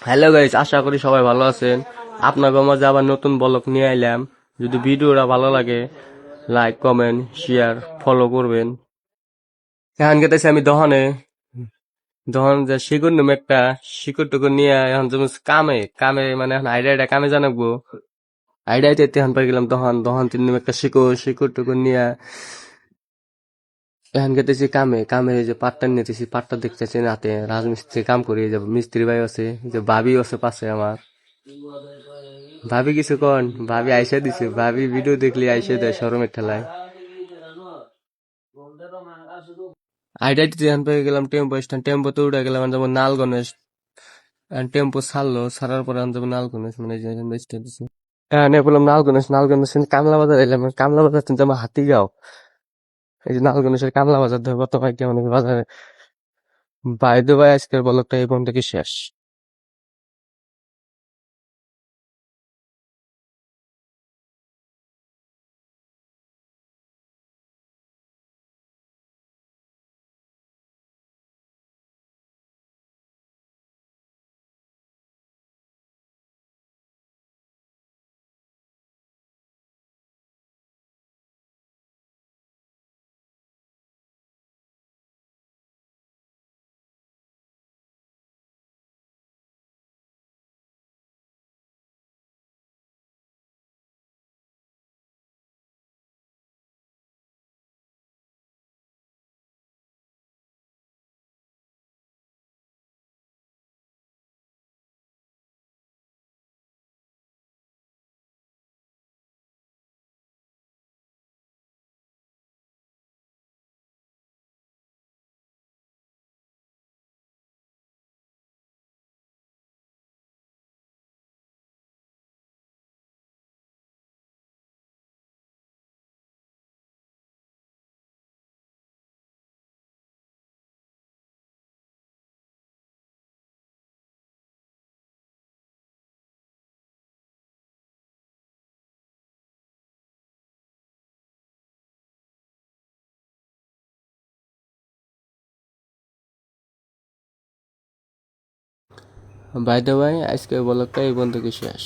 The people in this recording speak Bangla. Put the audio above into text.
হ্যালো গাইস, আশা করি সবাই ভালো আছেন। আপনাদের মাঝে আবার নতুন ব্লগ নিয়ে আইলাম। যদি ভিডিওটা ভালো লাগে, লাইক, কমেন্ট, শেয়ার, ফলো করবেন। এখন গেতেছি আমি দহনে। দহন যে শিকড় নেম একটা শিকড় টুকুর নিয়ে এখন যেমন কামে কামে মানে এখন আইডিয়া কামে জানাবো। আইডিয়াতে এখন পাই গেলাম দহন দহন তিন নেম একটা শিকড় টুকুর নিয়ে এখন গেতেছি কামে কামে এই যে পাটটা নিতেছি, পাটটা দেখতেছি রাতে রাজমিস্ত্রি কাম করি, এই যে মিস্ত্রি ভাই আছে, এই যে ভাবি আছে পাশে আমার। ভাবি কিছু কন, ভাবি আইসা দিছে, ভাবি ভিডিও দেখলি আইসা দেয় শরমের ঠেলায়। আইডাইতে যেখান পেয়ে গেলাম টেম্পো স্ট্যান্ড, টেম্পোতে উঠে গেলাম যেমন নাল গণেশ। টেম্পো ছাড়লো, ছাড়ার পরে আমি যেমন নাল গণেশ মানে এই যে এখানে স্ট্যান্ড আছে। হ্যাঁ নে বললাম নাল গণেশ, নাল গণেশ কামলা বাজার এলাম, কামলা বাজার থেকে যেমন হাতিগাঁও। এই যে নাল গণেশের কামলা বাজার ধরে কত ভাই কেমন বাজারে। বাইরে ভাই আজকের বলকটা এই পর্যন্ত কি শেষ। বাই দ্য ওয়ে আজকের বলকটা এই পর্যন্ত কি শেষ।